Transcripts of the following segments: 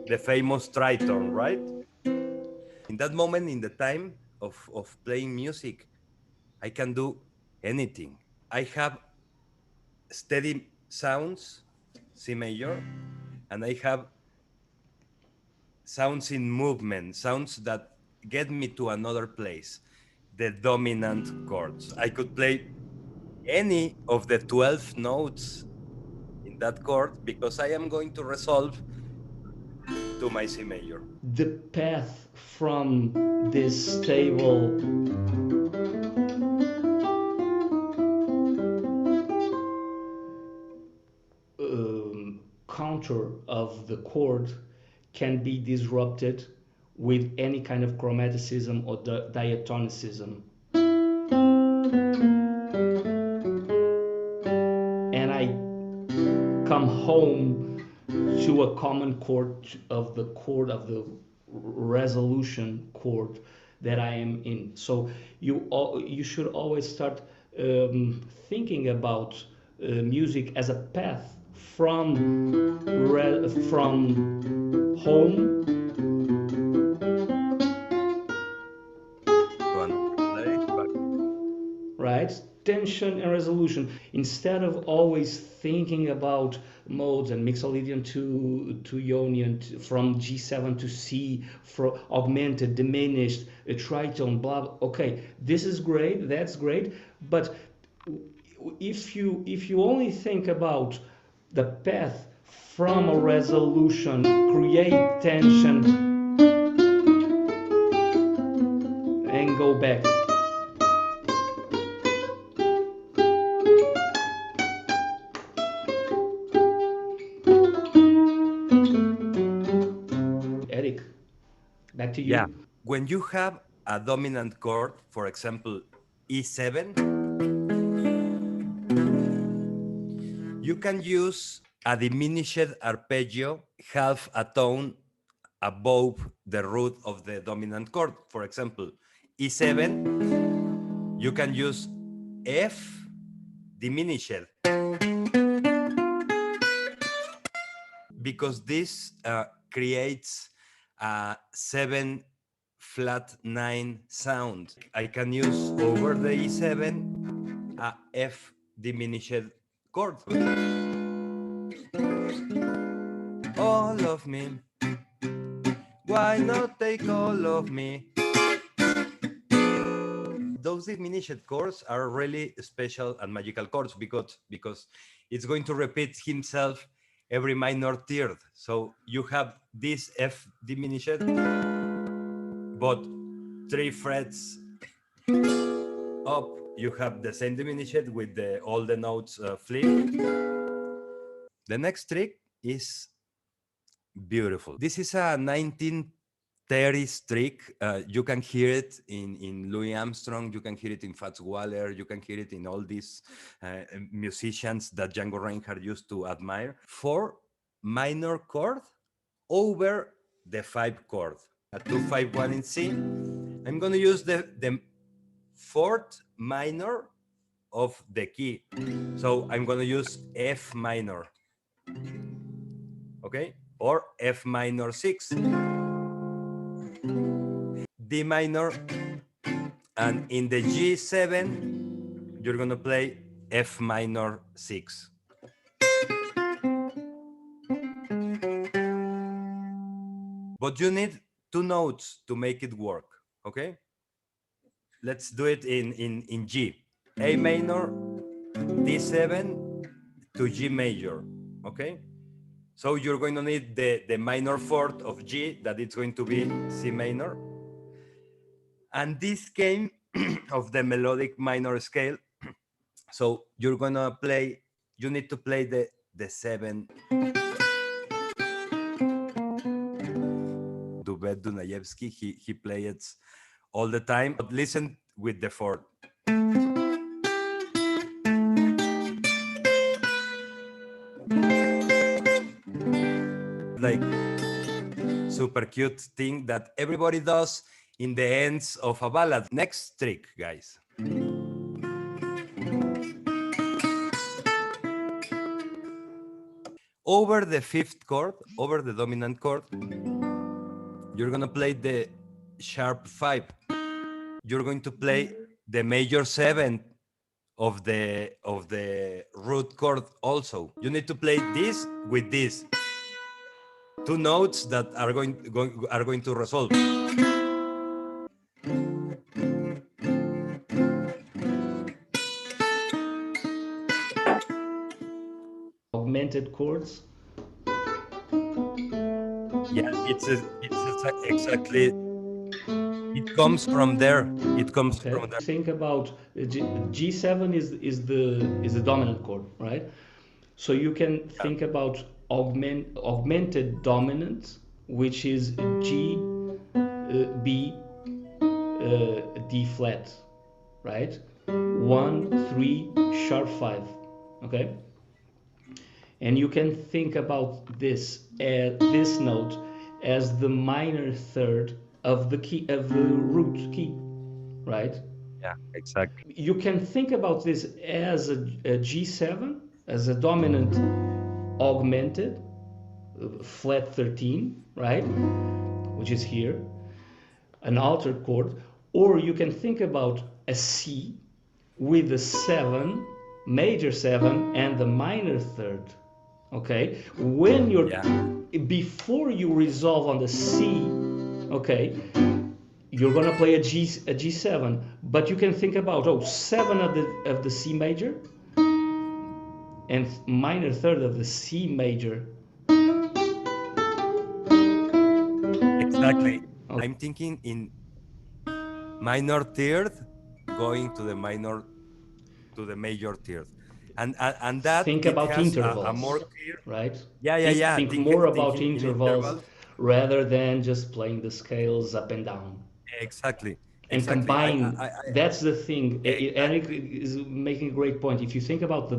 the famous tritone, right? In that moment, in the time of playing music, I can do anything. I have steady sounds, C major, and I have sounds in movement, sounds that get me to another place, the dominant chords. I could play any of the 12 notes in that chord because I am going to resolve to my C major. The path from this stable counter of the chord can be disrupted with any kind of chromaticism or diatonicism. And I come home to a common chord of the resolution chord that I am in. So you should always start thinking about music as a path from home right? Tension and resolution. Instead of always thinking about modes and mixolydian to Ionian, from G7 to C, from augmented, diminished, a tritone, blah, blah. Okay, this is great, that's great, but if you only think about the path from a resolution, create tension, and go back. Erik, back to you. Yeah. When you have a dominant chord, for example, E7, you can use a diminished arpeggio half a tone above the root of the dominant chord. For example, E7, you can use F diminished because this creates a 7 flat 9 sound. I can use over the E7 a F diminished chord. All of me, why not take all of me? Those diminished chords are really special and magical chords because it's going to repeat himself every minor third. So you have this F diminished, but 3 frets up, you have the same diminished with all the notes flipped. The next trick is beautiful. This is a 1930s trick. You can hear it in Louis Armstrong. You can hear it in Fats Waller. You can hear it in all these musicians that Django Reinhardt used to admire. 4 minor chord over the 5 chord. A 2-5-1 in C. I'm going to use the 4th minor of the key. So I'm going to use F minor. Okay? Or F minor 6. D minor, and in the G7, you're going to play F minor 6. But you need 2 notes to make it work, okay? Let's do it in G. A minor, D7 to G major, okay? So you're going to need the minor 4th of G, that it's going to be C minor. And this came of the melodic minor scale. So you're going to play, you need to play the 7. Dubet Dunayevsky, he plays it all the time. But listen with the 4th. Like super cute thing that everybody does in the ends of a ballad. Next trick, guys. over the fifth chord, over the dominant chord, you're gonna play the sharp 5. You're going to play the major 7 of the root chord also. You need to play this with this. Two notes that are going to resolve. Augmented chords. Yeah, exactly. It comes from there. It comes Okay. from there. Think about G7 is the dominant chord, right? So you can think about augmented dominant, which is G, B, D flat, right? 1, 3, sharp 5, okay? And you can think about this note as the minor third of the key of the root key, right? Yeah, exactly. You can think about this as a G7, as a dominant augmented flat 13, right? Which is here, an altered chord, or you can think about a C with the 7, major 7, and the minor third. Okay, when you're before you resolve on the C, okay, you're gonna play a G7, but you can think about 7 of the C major and minor third of the C major. Exactly. Okay. I'm thinking in minor third going to the major third, and that Think it about has a more intervals, clear. right? Yeah. Think more about Thinking in intervals intervals. rather than just playing the scales up and down. Exactly. And Exactly. combine. That's the thing. Erik Exactly. is making a great point. If you think about the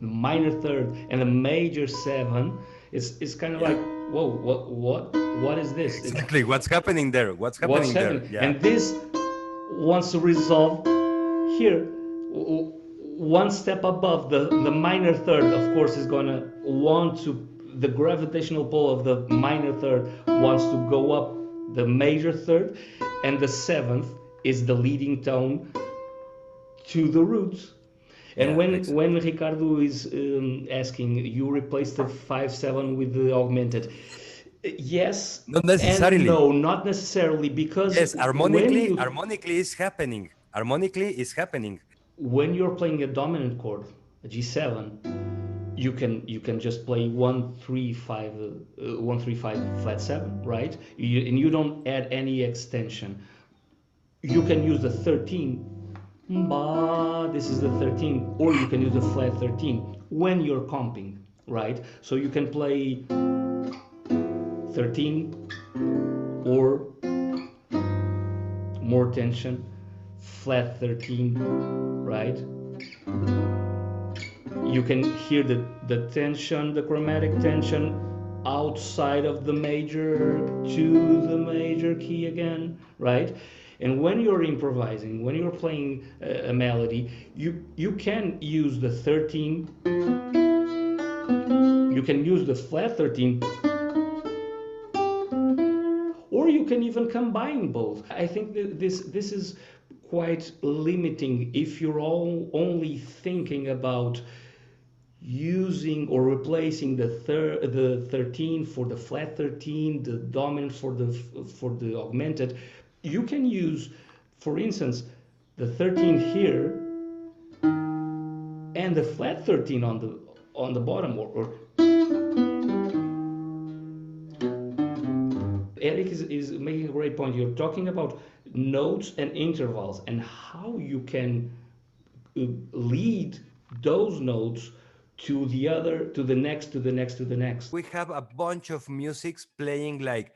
minor third and the major 7, it's kind of Yeah. like, whoa, what is this? Exactly. What's happening there? What's What's happening there? happening? Yeah. And this wants to resolve here. One step above the minor third, of course, is gonna want to, the gravitational pull of the minor third wants to go up the major third, and the 7th is the leading tone to the roots. And Yeah. Exactly. when Ricardo is asking, you replace the 5/7 with the augmented. Yes Not and necessarily. no, not necessarily, because Yes, when you harmonically is happening. Harmonically is happening. when you're playing a dominant chord, a G7, you can just play 1 3 5 1 3 5 flat 7, right? And you don't add any extension. You can use the 13, this is the 13, or you can use the flat 13 when you're comping, right? So you can play 13 or more tension, flat 13, right? You can hear the tension, the chromatic tension outside of the major to the major key again, right? And when you're improvising, when you're playing a melody, you can use the 13, you can use the flat 13, or you can even combine both. I think that this is quite limiting if you're only thinking about using or replacing the 13 for the flat 13, the dominant for the augmented. You can use, for instance, the 13 here and the flat 13 on the bottom, or Erik is making a great point. You're talking about notes and intervals and how you can lead those notes to the other, to the next, to the next, to the next. We have a bunch of musics playing like.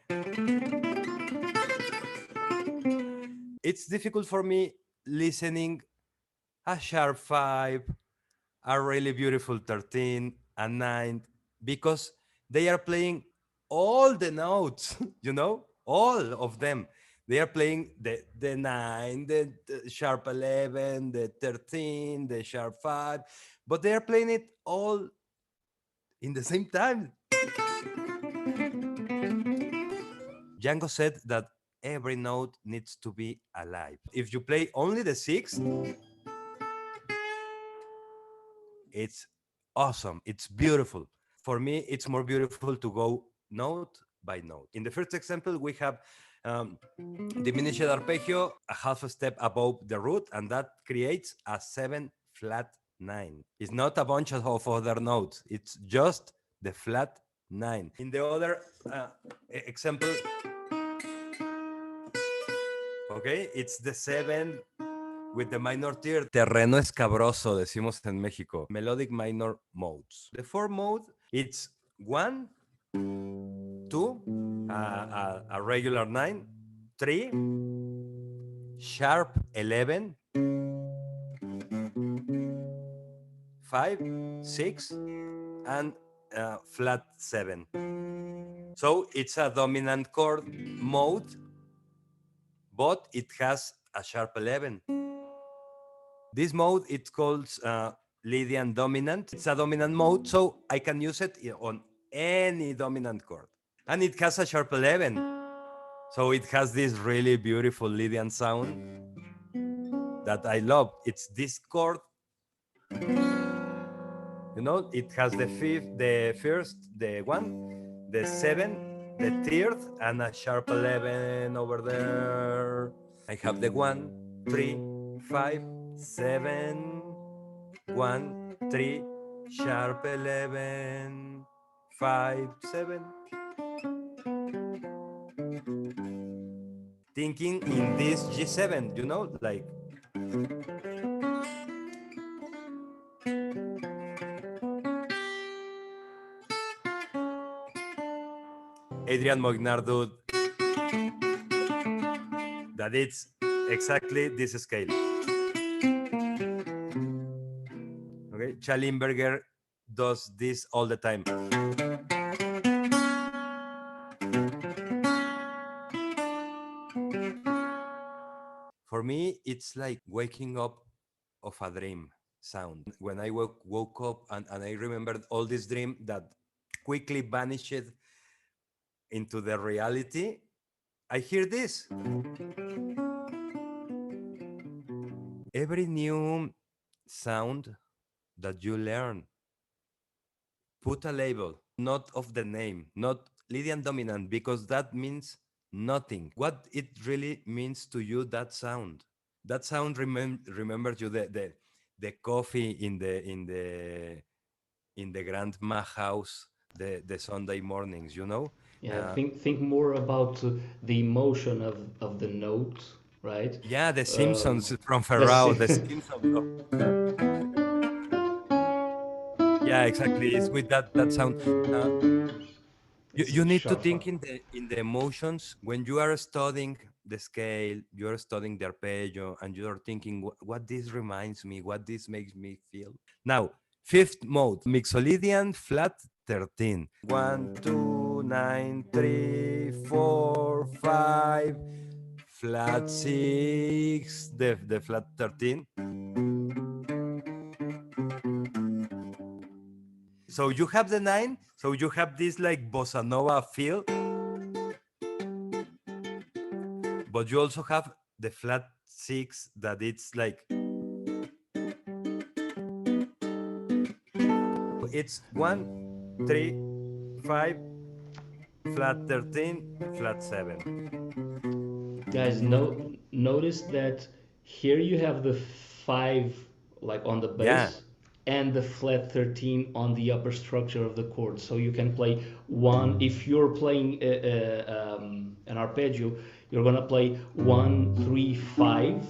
It's difficult for me listening a sharp 5, a really beautiful 13, a 9, because they are playing all the notes, all of them. They are playing the 9, the sharp 11, the 13, the sharp 5, but they are playing it all in the same time. Django said that every note needs to be alive. If you play only the sixth, it's awesome. It's beautiful. For me, it's more beautiful to go note by note. In the first example, we have um, diminished arpeggio a half a step above the root, and that creates a 7 flat 9. It's not a bunch of other notes, it's just the flat 9. In the other example, okay, it's the 7 with the minor third. Terreno escabroso, decimos en México. Melodic minor modes. The four mode, it's 1, 2, a regular 9, 3, sharp 11, 5, 6, and flat 7. So it's a dominant chord mode, but it has a sharp 11. This mode, it's called Lydian dominant. It's a dominant mode, so I can use it on any dominant chord. And it has a sharp 11. So it has this really beautiful Lydian sound that I love. It's this chord. You know, it has the fifth, the first, the 1, the 7, the third, and a sharp 11 over there. I have the 1, 3, 5, 7, 1, 3, sharp 11, 5, 7. Thinking in this G7, you know, like. Adrian Mognardud, that it's exactly this scale. Okay, Schallenberger does this all the time. For me, it's like waking up of a dream sound. When I woke up and I remembered all this dream that quickly vanished into the reality, I hear this. Every new sound that you learn, put a label, not of the name, not Lydian dominant, because that means nothing. What it really means to you, that sound. That sound remembers you the coffee in the grandma house, the Sunday mornings, you know? Yeah, think more about the emotion of the note, right? Yeah, the Um, Simpsons from the Ferrao, the Simpsons. Yeah, exactly. It's with that sound. Uh, you need to sharp. think in the emotions when you are studying the scale, you are studying the arpeggio, and you are thinking what this reminds me, what this makes me feel. Now, fifth mode, Mixolydian flat 13. 1, 2, 9, 3, 4, 5, flat 6, the flat 13. So you have the 9, so you have this like bossa nova feel, but you also have the flat 6 that it's like it's 1, 3, 5, flat 13, flat 7. Guys, notice that here you have the 5 like on the Yeah, bass and the flat 13 on the upper structure of the chord. So you can play one, if you're playing an arpeggio, you're gonna play 1, 3, 5,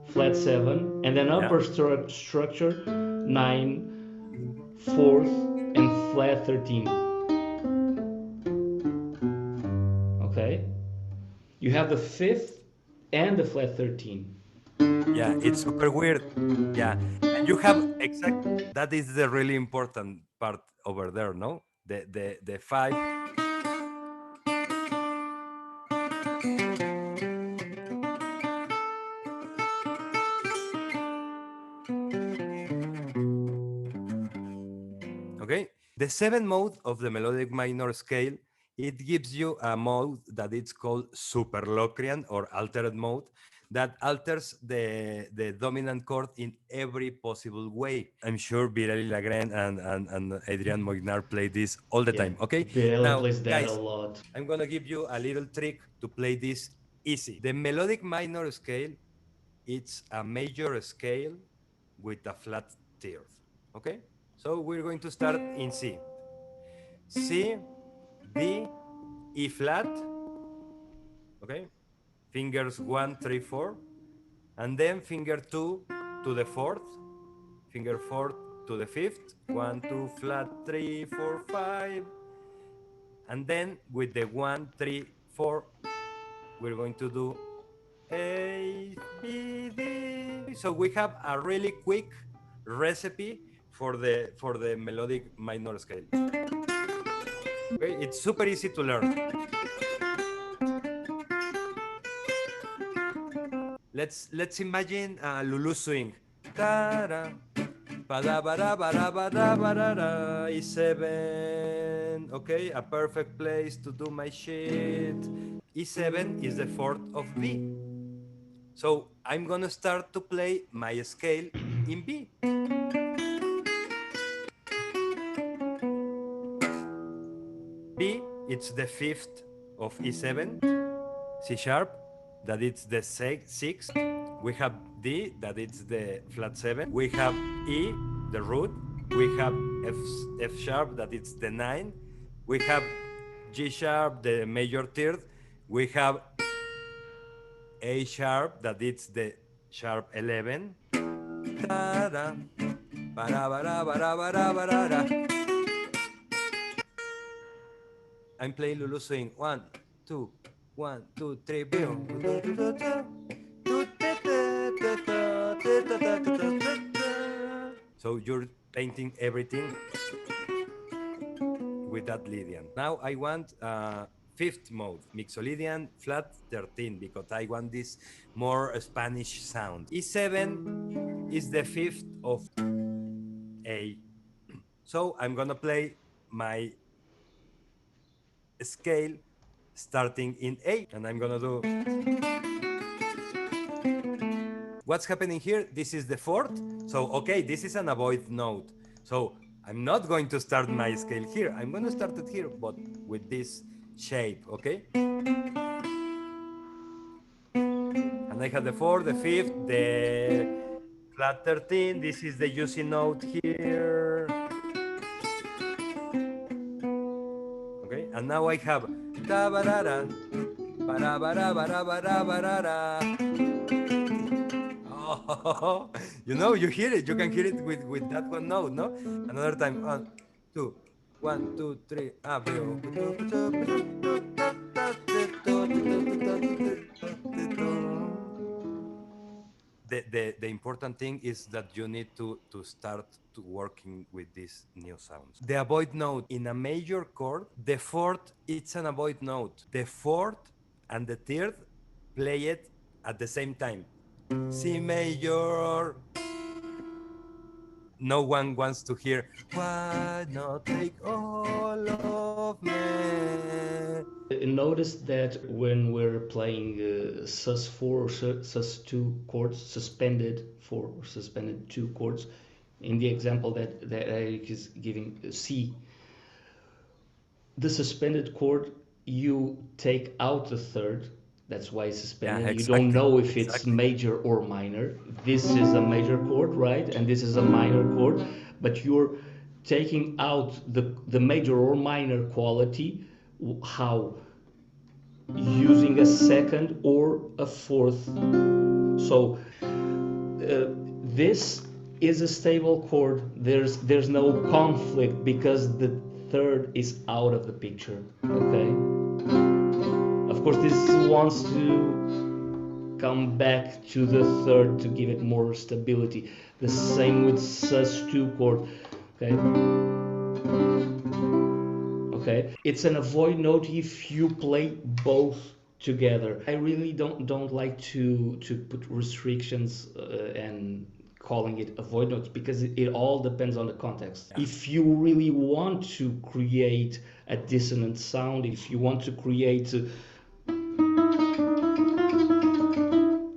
flat 7, and then yeah, upper structure 9, fourth, and flat 13. Okay? You have the fifth and the flat 13. yeah, it's super weird. Yeah, and you have that is the really important part over there, no? The 5. Okay, the 7th mode of the melodic minor scale, it gives you a mode that it's called super Locrian or altered mode that alters the dominant chord in every possible way. I'm sure Birelli, Lagrene, and Adrian Moignar play this all the time. Okay, Birelli now plays that a guys, lot. I'm gonna give you a little trick to play this easy. The melodic minor scale, it's a major scale with a flat third. Okay, so we're going to start in C. C, D, E flat, okay? Fingers 1, 3, 4, and then finger 2 to the 4th, finger 4 to the 5th, 1, 2, flat, 3, 4, 5, and then with the 1, 3, 4, we're going to do A, B, D. So we have a really quick recipe for the melodic minor scale. Okay, it's super easy to learn. Let's imagine Lulu swing. Ta-da, ba-da-ba-da-ba-da-ba-da-ba-da-da, E7. Okay, a perfect place to do my shit. E7 is the fourth of B. So I'm gonna start to play my scale in B. B, it's the fifth of E7. C sharp, that it's the sixth. We have D, that it's the flat 7. We have E, the root. We have F sharp, that it's the 9. We have G sharp, the major third. We have A sharp, that it's the sharp 11. Ta-da, ba-da-ba-da-ba-da-ba-da-ba-da-da. I'm playing Lulu swing. 1, 2, 1, 2, 3, boom. So you're painting everything with that Lydian. Now I want fifth mode, Mixolydian flat 13, because I want this more Spanish sound. E7 is the fifth of A. So I'm gonna play my scale starting in A, and I'm gonna do. What's happening here? This is the fourth. So, okay, this is an avoid note. So I'm not going to start my scale here. I'm gonna start it here, but with this shape, okay? And I have the fourth, the fifth, the flat 13. This is the UC note here. Okay, and now I have da ba da da ba da ba da ba da ba da ba da da. Oh, you know, you hear it. You can hear it with that one note, no? Another time. 1, 2, 1, 2, 3. The important thing is that you need to start to working with these new sounds. The avoid note in a major chord, the fourth, it's an avoid note. The fourth and the third play it at the same time. C major. No one wants to hear, why not take all of me? Notice that when we're playing sus4 or sus2 chords, suspended 4 or suspended 2 chords, in the example that Erik is giving, C, the suspended chord, you take out the third. That's why it's suspended. Yeah, exactly. You don't know if it's major or minor. This is a major chord, right? And this is a minor chord. But you're taking out the major or minor quality. How? Using a second or a fourth. So this is a stable chord. There's no conflict because the third is out of the picture. Okay. Of course, this wants to come back to the third to give it more stability. The same with sus2 chord. Okay. Okay. It's an avoid note if you play both together. I really don't like to put restrictions and calling it avoid notes because it all depends on the context. If you really want to create a dissonant sound, if you want to create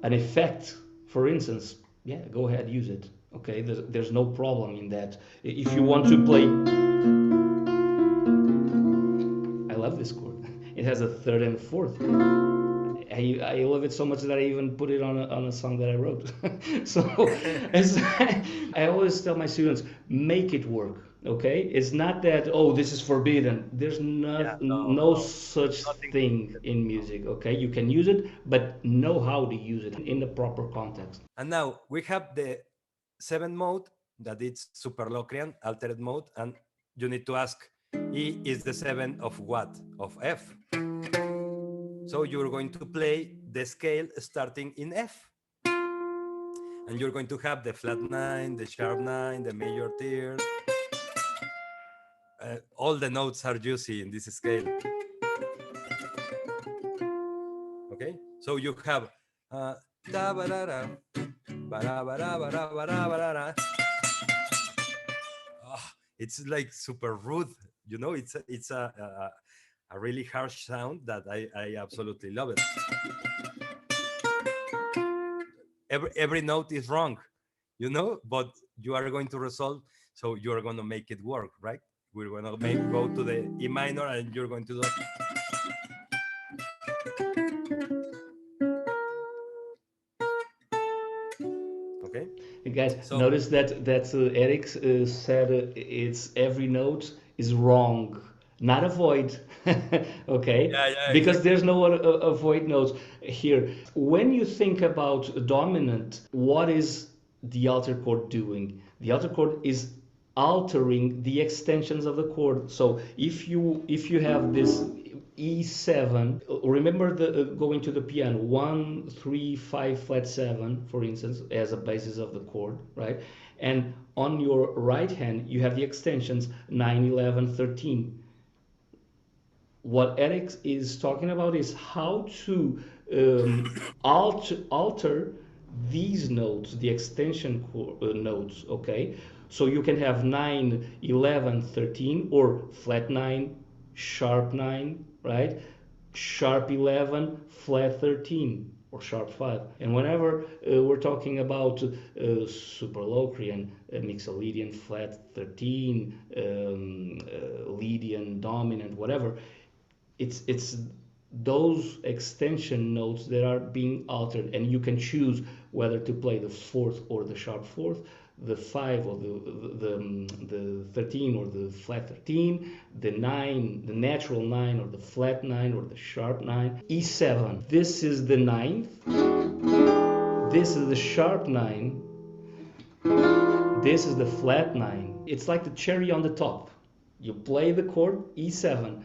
an effect, for instance, yeah, go ahead, use it. Okay, there's no problem in that. If you want to play, I love this chord. It has a third and fourth. I love it so much that I even put it on a song that I wrote. So I always tell my students, make it work. Okay, it's not that, oh, this is forbidden. There's no such thing in music. Okay, you can use it, but know how to use it in the proper context. And now we have the 7th mode, that it's super Locrian, altered mode, and you need to ask, E is the 7 of what? Of F. So you're going to play the scale starting in F. And you're going to have the flat 9, the sharp 9, the major third. All the notes are juicy in this scale. Okay, so you have it's like super rude, you know. It's a really harsh sound that I absolutely love it. Every note is wrong, you know, but you are going to resolve, so you are going to make it work, right? We're going to go to the E minor, and you're going to do. Okay. You guys, So notice that Erik said it's every note is wrong, not avoid. Okay, yeah, because exactly. there's no avoid notes here. When you think about dominant, what is the alter chord doing? The alter chord is altering the extensions of the chord. So if you have this E7, remember the going to the piano 1 3 5 flat 7, for instance, as a basis of the chord, right? And on your right hand you have the extensions 9 11 13. What Erik is talking about is how to alter these notes, the extension notes, okay? So you can have 9, 11, 13, or flat 9, sharp 9, right? Sharp 11, flat 13, or sharp 5. And whenever we're talking about super Locrian, Mixolydian, flat 13, Lydian, dominant, whatever, it's those extension notes that are being altered, and you can choose whether to play the fourth or the sharp fourth, the 5 or the 13 or the flat 13, the 9, the natural 9 or the flat 9 or the sharp 9. E7, this is the ninth, this is the sharp 9, this is the flat 9. It's like the cherry on the top. You play the chord E7.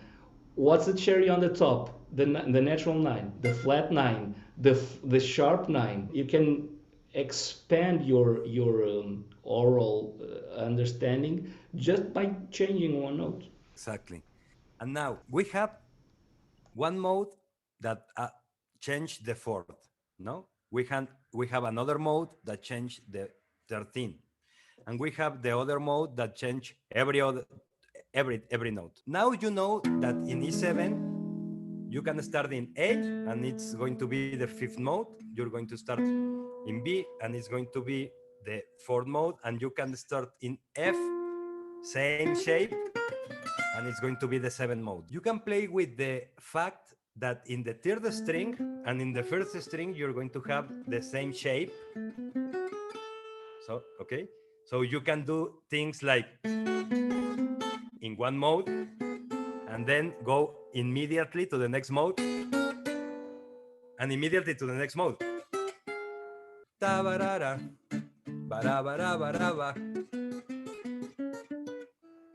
What's the cherry on the top? The natural 9, the flat 9, the sharp 9. You can expand your oral understanding just by changing one note. Exactly. And now we have one mode that changed the fourth. No, we have another mode that changed the 13, and we have the other mode that changed every note. Now you know that in E7 you can start in A, and it's going to be the 5th mode. You're going to start in B, and it's going to be the 4th mode, and you can start in F, same shape, and it's going to be the 7th mode. You can play with the fact that in the 3rd string and in the 1st string you're going to have the same shape. So, okay, so you can do things like in one mode and then go immediately to the next mode and immediately to the next mode.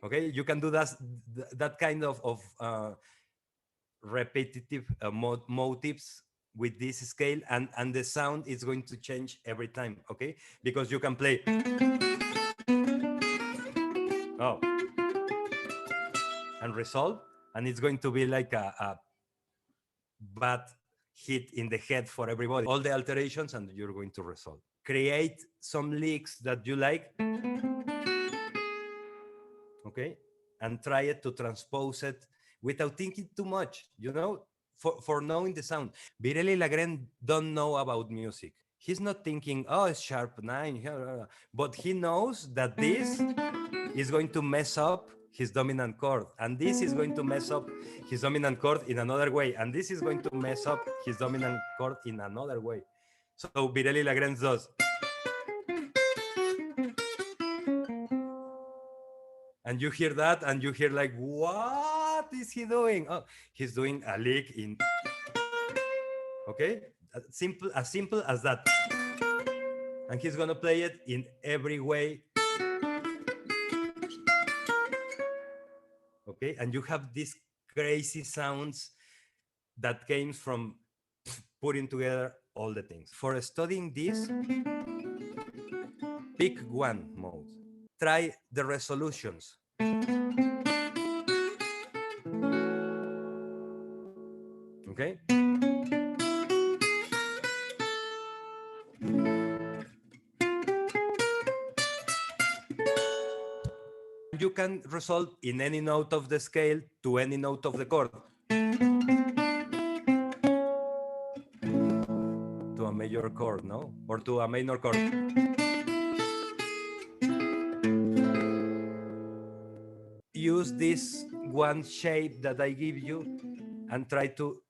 Okay, you can do that kind of repetitive motifs with this scale, and the sound is going to change every time. Okay, because you can play and resolve, and it's going to be like a bad hit in the head for everybody, all the alterations, and you're going to resolve. create some licks that you like, okay, and try it to transpose it without thinking too much, for knowing the sound. Birelli Lagrene don't know about music. He's not thinking, oh, it's sharp 9, but he knows that this is going to mess up his dominant chord, and this is going to mess up his dominant chord in another way, and this is going to mess up his dominant chord in another way. So Birelli Lagrene does, and you hear that, and you hear like, what is he doing? Oh, he's doing a lick in, okay, as simple as that, and he's gonna play it in every way. Okay, and you have these crazy sounds that came from putting together all the things. For studying this, pick one mode. Try the resolutions. Okay? You can resolve in any note of the scale to any note of the chord. To a major chord, no? Or to a minor chord. Use this one shape that I give you and try to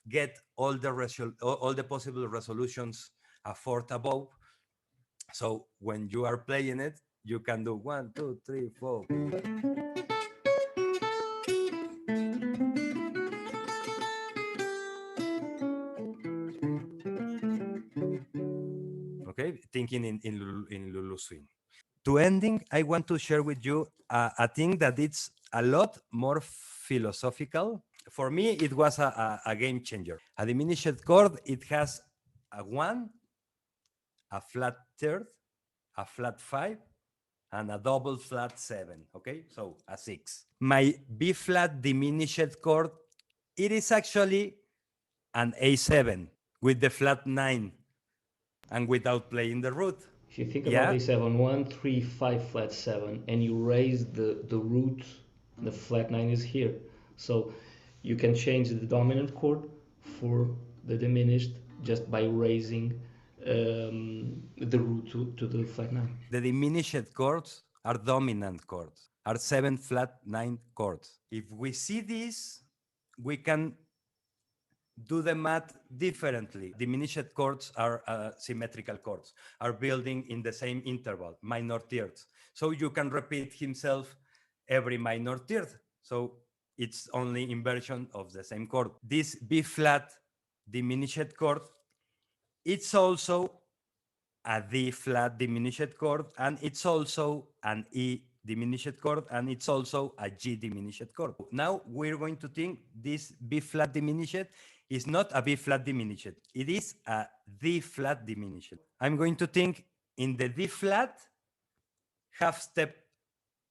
get all the possible resolutions a fourth above. So when you are playing it, you can do 1, 2, 3, 4. Okay, thinking in Lulu swing. To ending, I want to share with you a thing that it's a lot more philosophical. For me, it was a game changer. A diminished chord, it has a 1, a flat third, a flat 5, and a double flat 7, okay? So a 6. My B flat diminished chord, it is actually an A7 with the flat 9 and without playing the root. If you think about A7, 1, 3, 5, flat 7, and you raise the root, the flat 9 is here. So you can change the dominant chord for the diminished just by raising the root to the flat 9. The diminished chords are dominant chords, are 7 flat 9 chords. If we see this, we can do the math differently. Diminished chords are symmetrical chords, are building in the same interval, minor thirds. So you can repeat himself every minor third. So it's only inversion of the same chord. This B flat diminished chord, it's also a D flat diminished chord, and it's also an E diminished chord, and it's also a G diminished chord. Now we're going to think this B flat diminished is not a B flat diminished. It is a D flat diminished. I'm going to think in the D flat, half step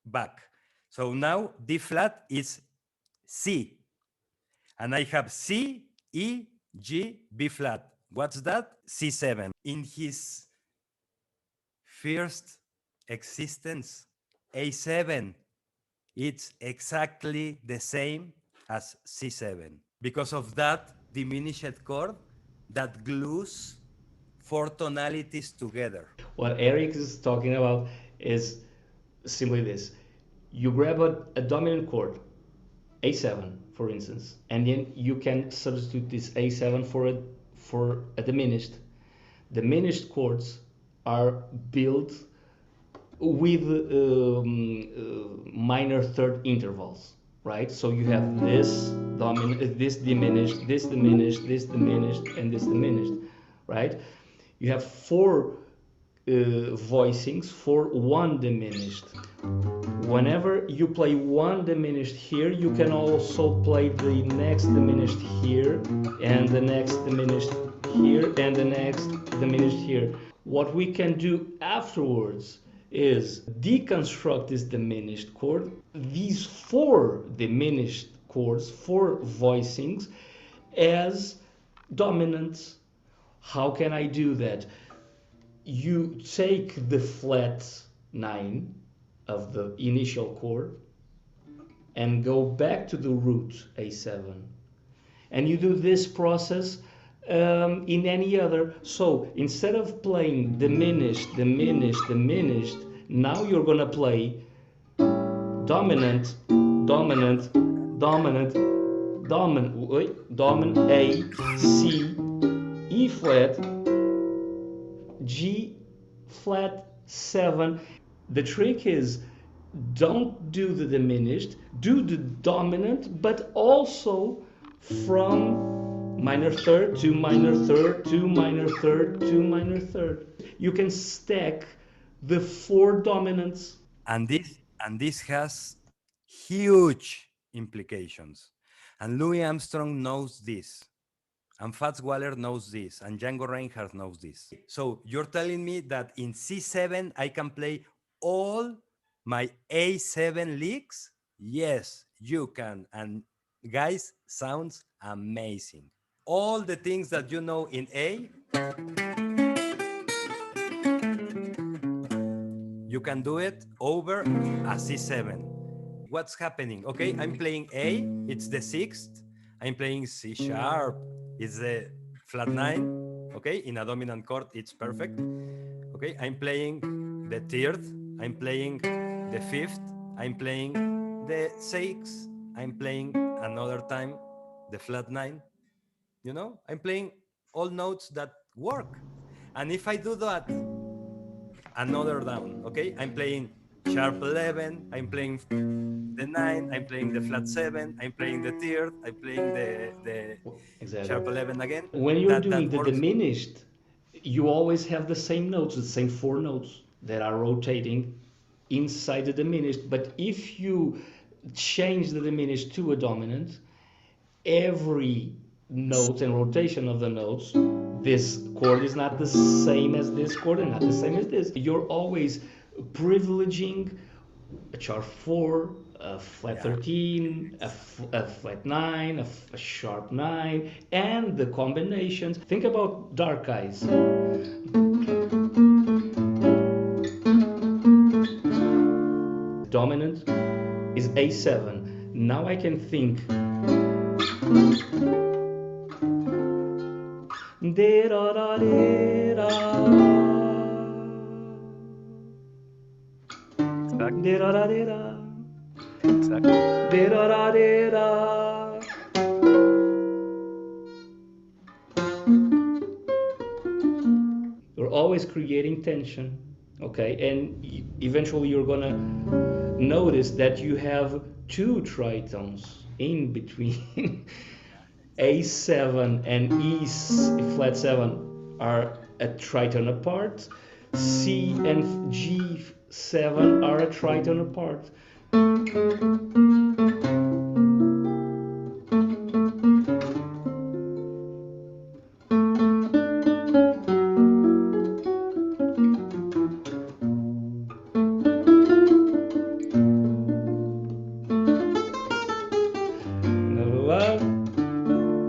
back. So now D flat is C. And I have C, E, G, B flat. What's that? C7. In his first existence, A7, it's exactly the same as C7. Because of that diminished chord that glues 4 tonalities together. What Erik is talking about is simply this. You grab a dominant chord, A7, for instance, and then you can substitute this A7 for a diminished. Diminished chords are built with minor third intervals, right? So you have this dominant, this diminished, this diminished, this diminished, and this diminished, right? You have 4 voicings for 1 diminished. Whenever you play 1 diminished here, you can also play the next diminished here, and the next diminished here, and the next diminished here. What we can do afterwards is deconstruct this diminished chord, these 4 diminished chords, 4 voicings, as dominants. How can I do that? you take the flat 9 of the initial chord and go back to the root A7. And you do this process in any other. So instead of playing diminished, diminished, diminished, now you're going to play dominant, dominant, dominant, dominant, A, C, E flat, G flat 7. The trick is don't do the diminished, do the dominant, but also from minor third to minor third to minor third to minor third. You can stack the 4 dominants. And this has huge implications. And Louis Armstrong knows this. And Fats Waller knows this. And Django Reinhardt knows this. So you're telling me that in C7, I can play all my A7 licks? Yes, you can. And guys, sounds amazing. All the things that you know in A, you can do it over a C7. What's happening? Okay, I'm playing A, it's the 6th. I'm playing C sharp, it's the flat 9. Okay, in a dominant chord, it's perfect. Okay, I'm playing the 3rd, I'm playing the 5th, I'm playing the 6th, I'm playing another time the flat 9. You know, I'm playing all notes that work. And if I do that, another down, okay? I'm playing sharp 11, I'm playing the 9, I'm playing the flat 7, I'm playing the 3rd, I'm playing the Exactly. sharp 11 again. When you're doing That the works. diminished, you always have the same notes, the same 4 notes that are rotating inside the diminished. But if you change the diminished to a dominant, every note and rotation of the notes, this chord is not the same as this chord and not the same as this. You're always privileging a sharp 4, a flat 13, a flat 9, a sharp 9, and the combinations. Think about Dark Eyes. Dominant is A7. Now I can think You're always creating tension, okay? And eventually you're gonna notice that you have 2 tritones in between. A7 and E flat 7 are a tritone apart. C and G7 are a tritone apart.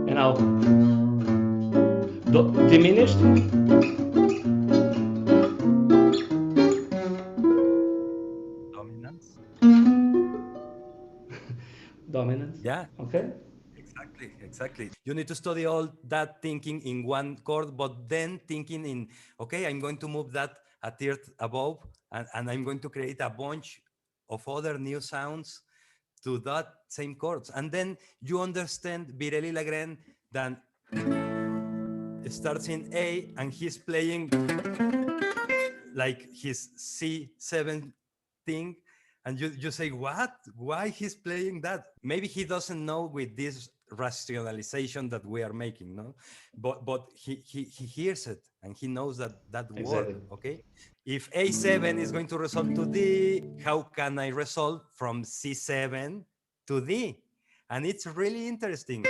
And now diminished. Dominance. Dominance. Yeah. Okay. Exactly. You need to study all that thinking in one chord, but then thinking in, okay, I'm going to move that a third above, and I'm going to create a bunch of other new sounds to that same chords. And then you understand Birelli Lagrene that starts in A and he's playing like his C7 thing. And you say, what? Why he's playing that? Maybe he doesn't know with this rationalization that we are making, no? But he hears it and he knows that Exactly. work, okay? If A7 is going to resolve to D, how can I resolve from C7 to D? And it's really interesting.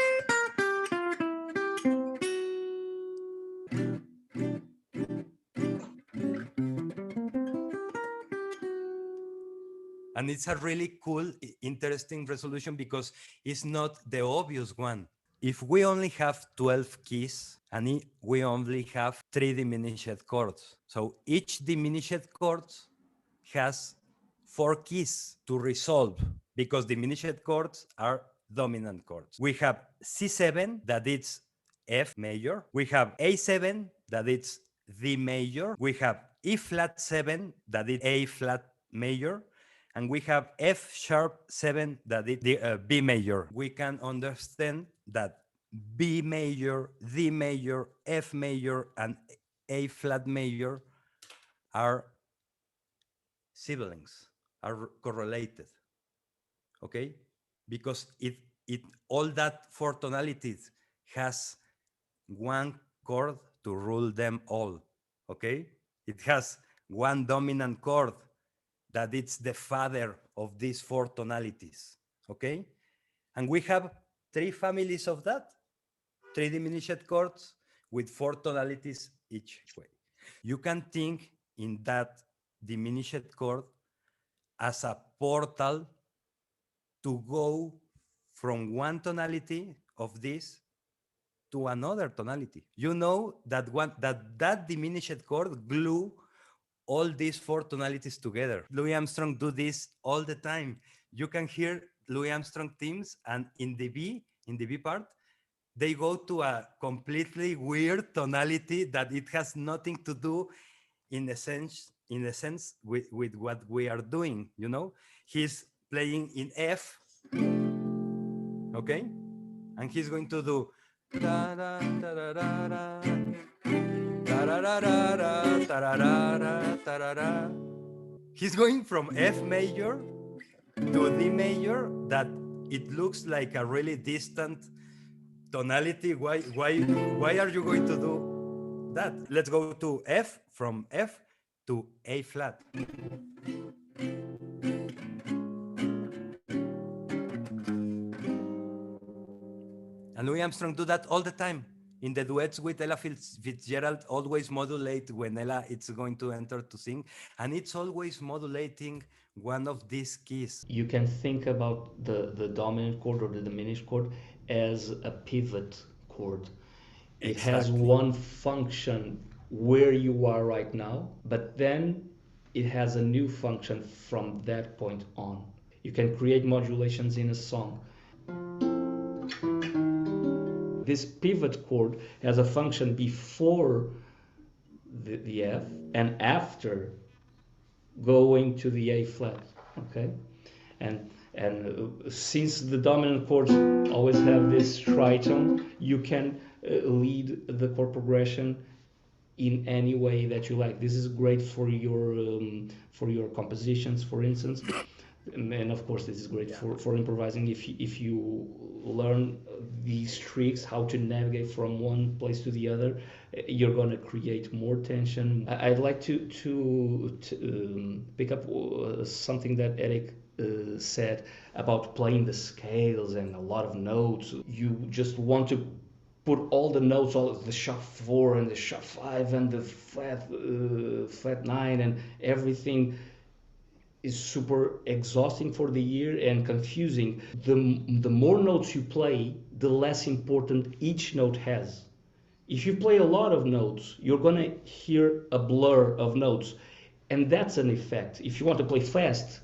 And it's a really cool, interesting resolution because it's not the obvious one. if we only have 12 keys and we only have 3 diminished chords, so each diminished chord has 4 keys to resolve because diminished chords are dominant chords. We have C7 that it's F major. We have A7 that it's D major. We have E flat 7 that it's A flat major. And we have F sharp 7 that is the B major. We can understand that B major, D major, F major, and A flat major are siblings, are correlated, okay? Because it all that 4 tonalities has one chord to rule them all, okay? It has one dominant chord that it's the father of these 4 tonalities, okay? And we have 3 families of that, 3 diminished chords with 4 tonalities each way. You can think in that diminished chord as a portal to go from one tonality of this to another tonality. You know that that diminished chord glue all these 4 tonalities together. Louis Armstrong do this all the time. You can hear Louis Armstrong themes, and in the B part, they go to a completely weird tonality that it has nothing to do in a sense with what we are doing, you know. He's playing in F, okay, and he's going to do he's going from F major to D major that it looks like a really distant tonality. Why are you going to do that? Let's go to F, from F to A flat. And Louis Armstrong do that all the time. In the duets with Ella Fitzgerald, always modulate when Ella is going to enter to sing, and it's always modulating one of these keys. You can think about the dominant chord or the diminished chord as a pivot chord. It has Exactly. one function where you are right now, but then it has a new function from that point on. You can create modulations in a song. This pivot chord has a function before the F and after going to the A flat, okay? And since the dominant chords always have this tritone, you can lead the chord progression in any way that you like. This is great for your compositions, for instance. And of course, this is great for improvising. If you learn these tricks, how to navigate from one place to the other, you're going to create more tension. I'd like to pick up something that Erik said about playing the scales and a lot of notes. You just want to put all the notes, all the sharp 4 and the sharp 5 and the flat 9 and everything is super exhausting for the ear and confusing. The more notes you play, the less important each note has. If you play a lot of notes, you're gonna hear a blur of notes, and that's an effect. If you want to play fast,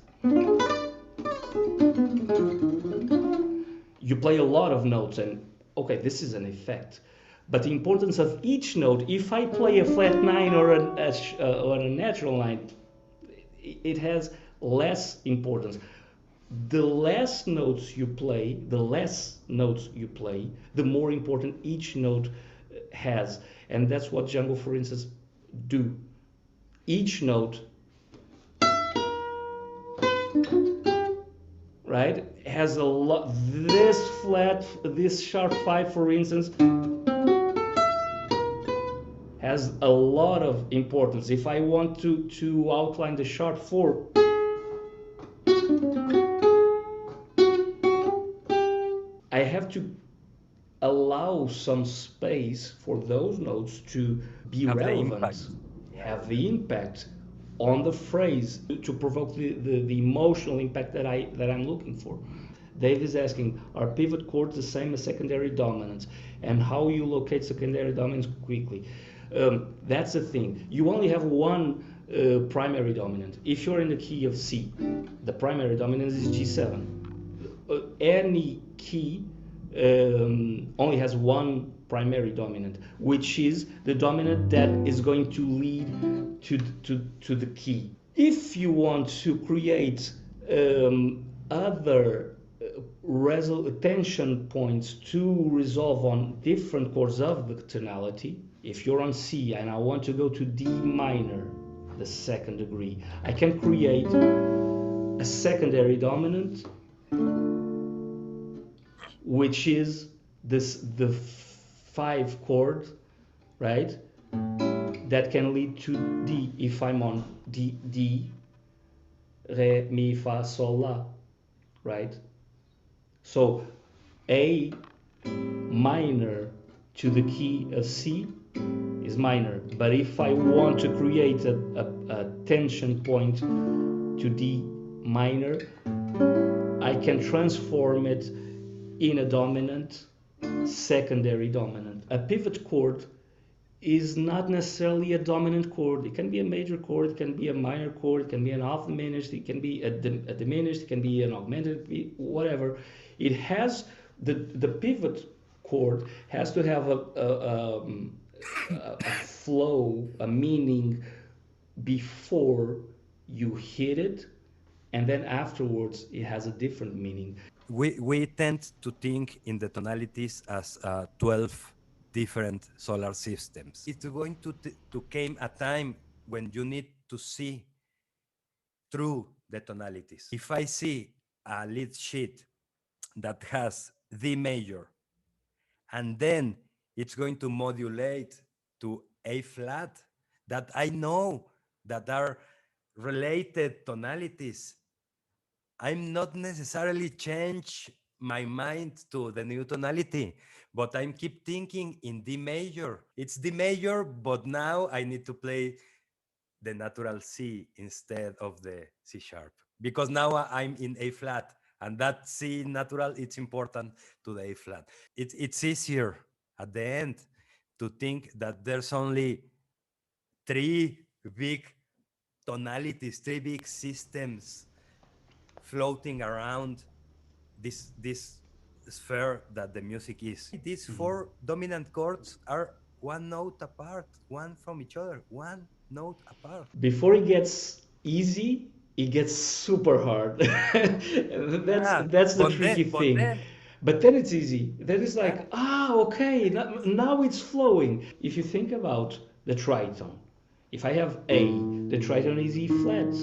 you play a lot of notes, and okay, this is an effect. But the importance of each note, if I play a flat 9 or a natural 9, it has less importance. The less notes you play, the more important each note has. And that's what Django, for instance, do. Each note, right, has a lot. This sharp 5, for instance, has a lot of importance. If I want to outline the sharp 4, I have to allow some space for those notes to be relevant, have the impact on the phrase to provoke the emotional impact that I'm looking for. Dave is asking, are pivot chords the same as secondary dominants? And how you locate secondary dominants quickly? That's the thing. You only have one primary dominant. If you're in the key of C, the primary dominant is G7. Any key only has one primary dominant, which is the dominant that is going to lead to the key. If you want to create other tension points to resolve on different chords of the tonality, if you're on C and I want to go to D minor, the second degree, I can create a secondary dominant, which is the 5 chord, right? That can lead to D if I'm on D, Re, Mi, Fa, Sol, La, right? So A minor to the key of C is minor, but if I want to create a tension point to D minor, I can transform it in a dominant, secondary dominant. A pivot chord is not necessarily a dominant chord. It can be a major chord, it can be a minor chord, it can be an half diminished, it can be a diminished, it can be an augmented, whatever. It has the pivot chord has to have a flow, a meaning before you hit it, and then afterwards it has a different meaning. We tend to think in the tonalities as 12 different solar systems. It's going to come a time when you need to see through the tonalities. If I see a lead sheet that has D major, and then it's going to modulate to A flat, that I know that are related tonalities, I'm not necessarily change my mind to the new tonality, but I'm keep thinking in D major. It's D major, but now I need to play the natural C instead of the C sharp, because now I'm in A flat, and that C natural, it's important to the A flat. It's easier at the end to think that there's only 3 big tonalities, 3 big systems floating around this sphere that the music is. These 4 dominant chords are one note apart, one from each other, one note apart. Before it gets easy, it gets super hard. That's the tricky thing. But then it's easy. Then it's like, okay, now it's flowing. If you think about the tritone, if I have A, the tritone is E flat,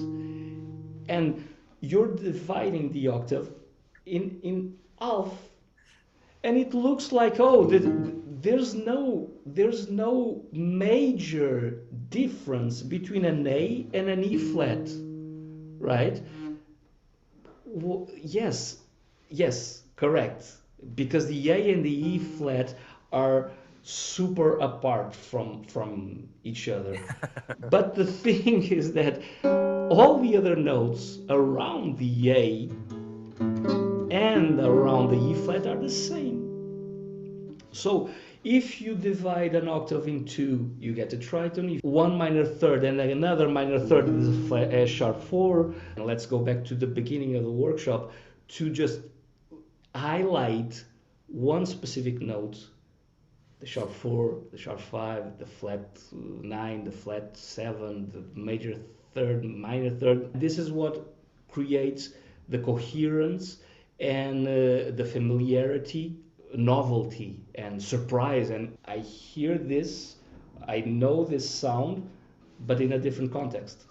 and you're dividing the octave in half, and it looks like, oh, there's no major difference between an A and an E flat, right? Well, yes, correct, because the A and the E flat are super apart from each other. But the thing is that all the other notes around the A and around the E flat are the same. So if you divide an octave in 2, you get a tritone, 1 minor third and another minor third is a sharp 4. And let's go back to the beginning of the workshop to just highlight one specific note, the sharp 4, the sharp 5, the flat 9, the flat 7, the major third, minor third. This is what creates the coherence and the familiarity, novelty and surprise. And I hear this, I know this sound, but in a different context.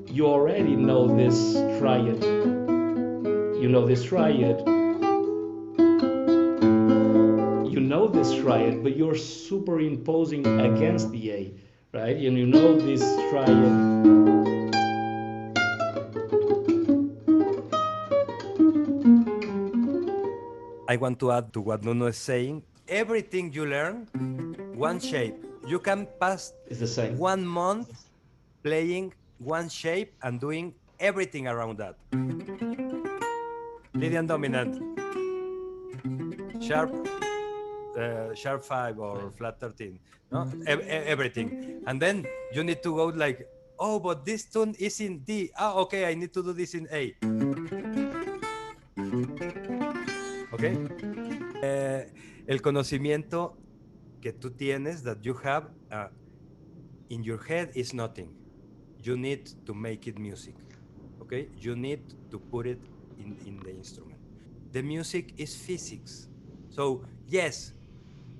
You already know this triad. You know this triad. You know this triad, but you're superimposing against the A, right? And you know this triad. I want to add to what Nuno is saying. Everything you learn, one shape. You can pass It's the same. 1 month playing one shape and doing everything around that. Lydian dominant, sharp, sharp 5 or flat 13, no, everything. And then you need to go like, oh, but this tune is in D. Ah, okay, I need to do this in A. Okay. El conocimiento que tú tienes, that you have in your head, is nothing. You need to make it music. Okay, you need to put it in the instrument. The music is physics. So yes,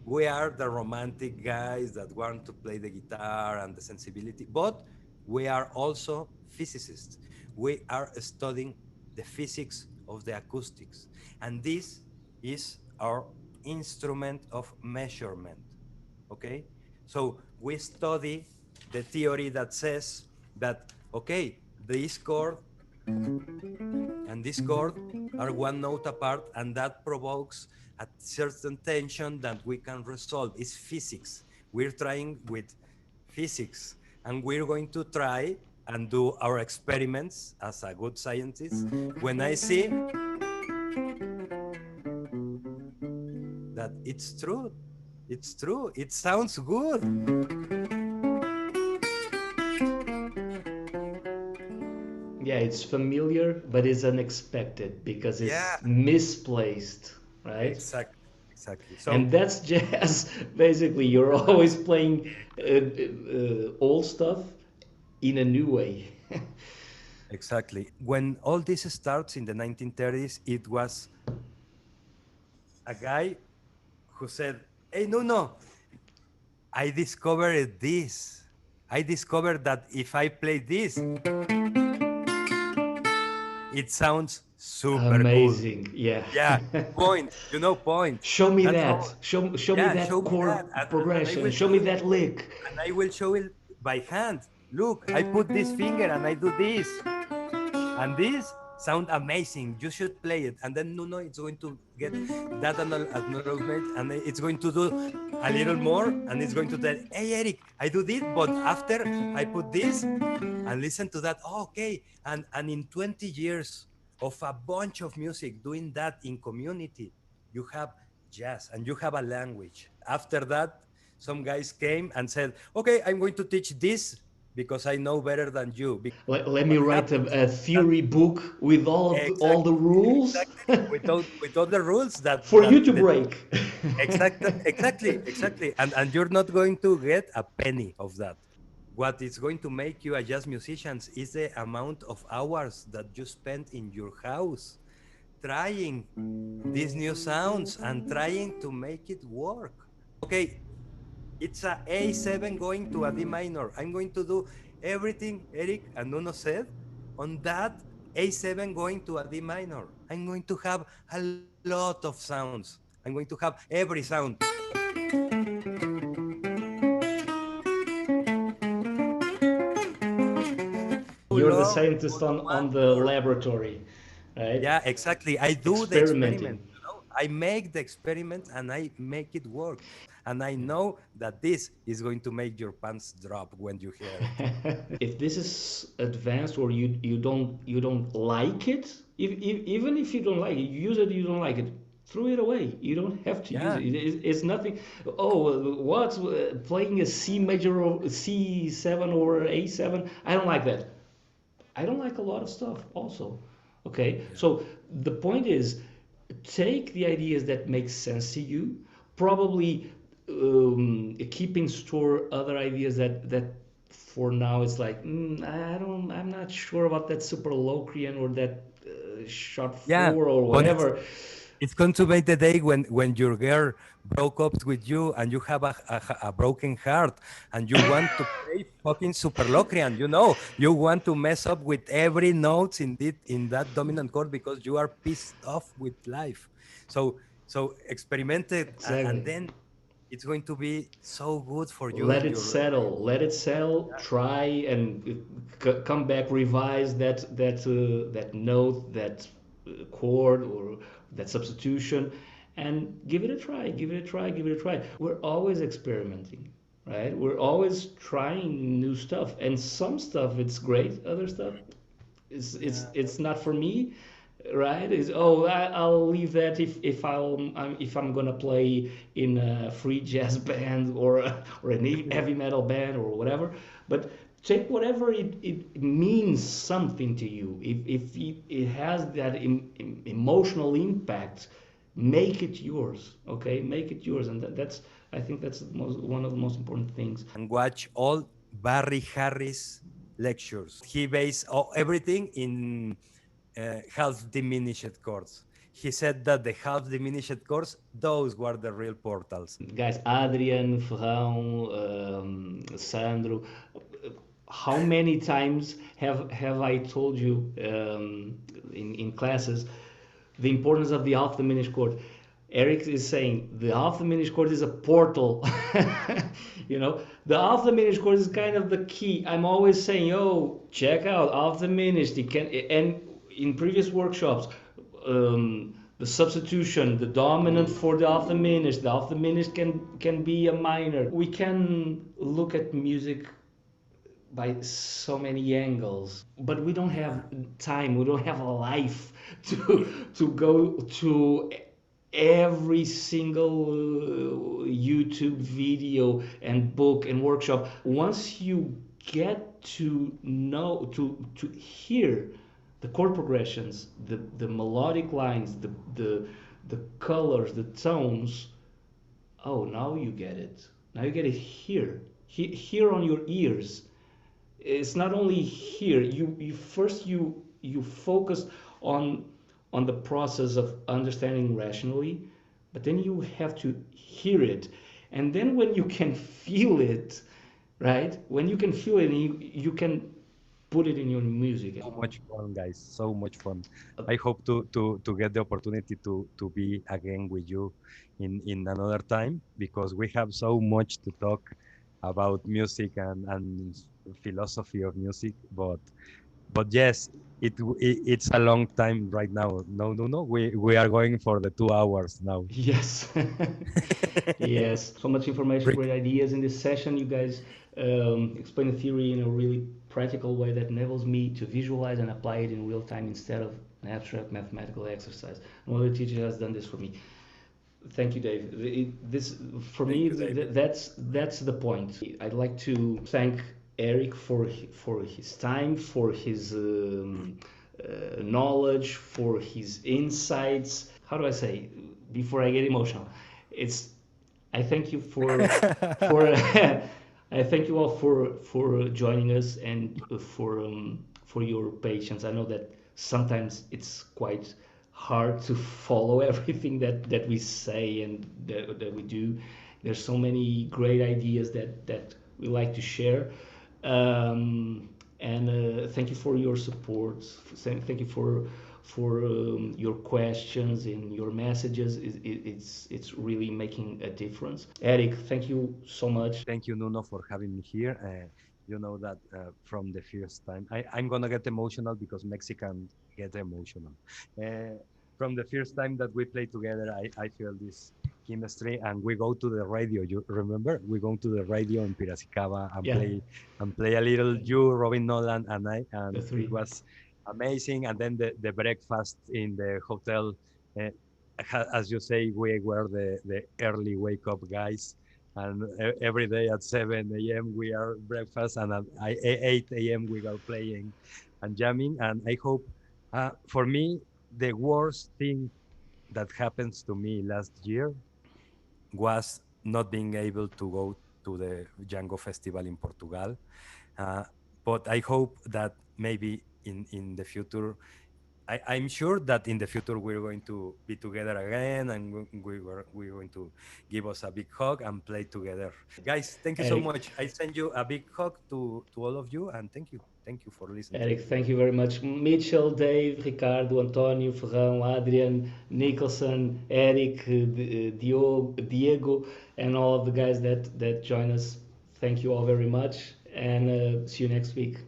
we are the romantic guys that want to play the guitar and the sensibility, but we are also physicists. We are studying the physics of the acoustics, and this is our instrument of measurement. Okay, so we study the theory that says that, okay, this chord and this chord are one note apart, and that provokes a certain tension that we can resolve. It's physics. We're trying with physics, and we're going to try and do our experiments as a good scientist. When I see that it's true, it sounds good. Yeah, it's familiar, but it's unexpected because Yeah, it's misplaced, right? exactly. And So that's jazz. Basically, you're always playing old stuff in a new way. exactly. When all this starts in the 1930s, it was a guy who said, hey, no, I discovered this. I discovered that if I play this, it sounds super cool. Amazing, yeah. Yeah, point. You know, point. Show me That's that. all. Show me Yeah, that show me chord that, and I progression. will Show show me it, that lick. and I will show it by hand. Look, I put this finger and I do this. And this sound amazing. You should play it. And then Nuno is going to get that acknowledgement, and it's going to do a little more, and it's going to tell, hey, Erik, I do this, but after I put this and listen to that. Oh, okay. And in 20 years of a bunch of music doing that in community, you have jazz and you have a language. After that, some guys came and said, okay, I'm going to teach this because I know better than you. Let me What write happens a that theory book with all the exactly, rules exactly, with all the rules that for you that to that break. exactly, and you're not going to get a penny of that. What is going to make you a jazz musician is the amount of hours that you spend in your house trying these new sounds and trying to make it work. Okay, it's a A7 going to a D minor. I'm going to do everything Erik and Nuno said on that A7 going to a D minor. I'm going to have a lot of sounds. I'm going to have every sound. So You're the long scientist on one on the chord. laboratory, right? Yeah, exactly. I do the Experimenting. experiment. I make the experiment and I make it work. And I know that this is going to make your pants drop when you hear it. If this is advanced or you don't like it, even if you don't like it, you use it, you don't like it, throw it away. You don't have to use Yeah. it. It's nothing. Oh, what, playing a C major or C7 or A7? I don't like that. I don't like a lot of stuff also. Okay, Yeah. so the point is, take the ideas that make sense to you, probably keeping store other ideas that for now it's like, I'm not sure about that super Locrian or that shot Yeah. 4 or But whatever. it's going to be the day when your girl broke up with you and you have a broken heart and you want to play fucking super locrian. You want to mess up with every notes in that dominant chord because you are pissed off with life. So experiment it, and Exactly. then it's going to be so good for you Let in it your settle. Let it settle. Try and come back. Revise that note, that chord, or that substitution, and give it a try. Give it a try. Give it a try. We're always experimenting, right? We're always trying new stuff, and some stuff it's great. Other stuff it's yeah. it's not for me. right? Is oh I'll leave that if I'm gonna play in a free jazz band or or a heavy metal band or whatever. But take whatever it means something to you. If it has that emotional impact, make it yours. Okay, make it yours, and that's I think that's one of the most important things. And watch all Barry Harris lectures. He based everything in half diminished chords. He said that the half diminished chords, those were the real portals. Guys, Adrian, Ferrão, Sandro, how many times have I told you in classes the importance of the half diminished chord? Erik is saying the half diminished chord is a portal. You know, the half diminished chord is kind of the key. I'm always saying, yo, check out half diminished. You can, and in previous workshops, the substitution, the dominant for the half diminished. The half diminished can be a minor. We can look at music by so many angles, but we don't have time. We don't have a life to go to every single YouTube video and book and workshop. Once you get to know to hear the chord progressions, the melodic lines, the colors, the tones, oh, now you get it. Now you get it here, here on your ears. It's not only here. You first you focus on the process of understanding rationally, but then you have to hear it, and then when you can feel it, right? When you can feel it, you can put it in your music. So much fun, guys. So much fun. I hope to get the opportunity to be again with you in another time, because we have so much to talk about music and philosophy of music. But yes, it's a long time right now. No, no, no. We are going for the 2 hours now. Yes. Yes. So much information, great ideas in this session. You guys explain the theory in a really practical way that enables me to visualize and apply it in real time instead of an abstract mathematical exercise. No other teacher has done this for me. Thank you, Dave. This for me, that's the point. I'd like to thank Erik for his time, for his knowledge, for his insights. How do I say? Before I get emotional, it's I thank you for I thank you all for joining us and for your patience. I know that sometimes it's quite hard to follow everything that we say and that we do. There's so many great ideas that we like to share. And thank you for your support. Thank you for your questions and your messages. It's really making a difference. Erik, thank you so much. Thank you, Nuno, for having me here. You know that from the first time, I'm gonna get emotional because Mexicans get emotional. From the first time that we play together, I feel this chemistry, and we go to the radio. You remember? We go to the radio in Piracicaba and play a little. You, Robin Nolan, and I, and it was amazing. And then the breakfast in the hotel, as you say, we were the early wake up guys. And every day at 7 a.m. we are breakfast, and at 8 a.m. we are playing and jamming. And I hope, for me, the worst thing that happens to me last year was not being able to go to the Django festival in Portugal. But I hope that maybe in the future, I'm sure that in the future we're going to be together again, and we're going to give us a big hug and play together. Guys, thank you so much. I send you a big hug to all of you, and thank you. Thank you for listening. Erik, thank you very much. Mitchell, Dave, Ricardo, Antonio, Ferrão, Adrian, Nicholson, Erik, Diego, and all of the guys that join us. Thank you all very much, and see you next week.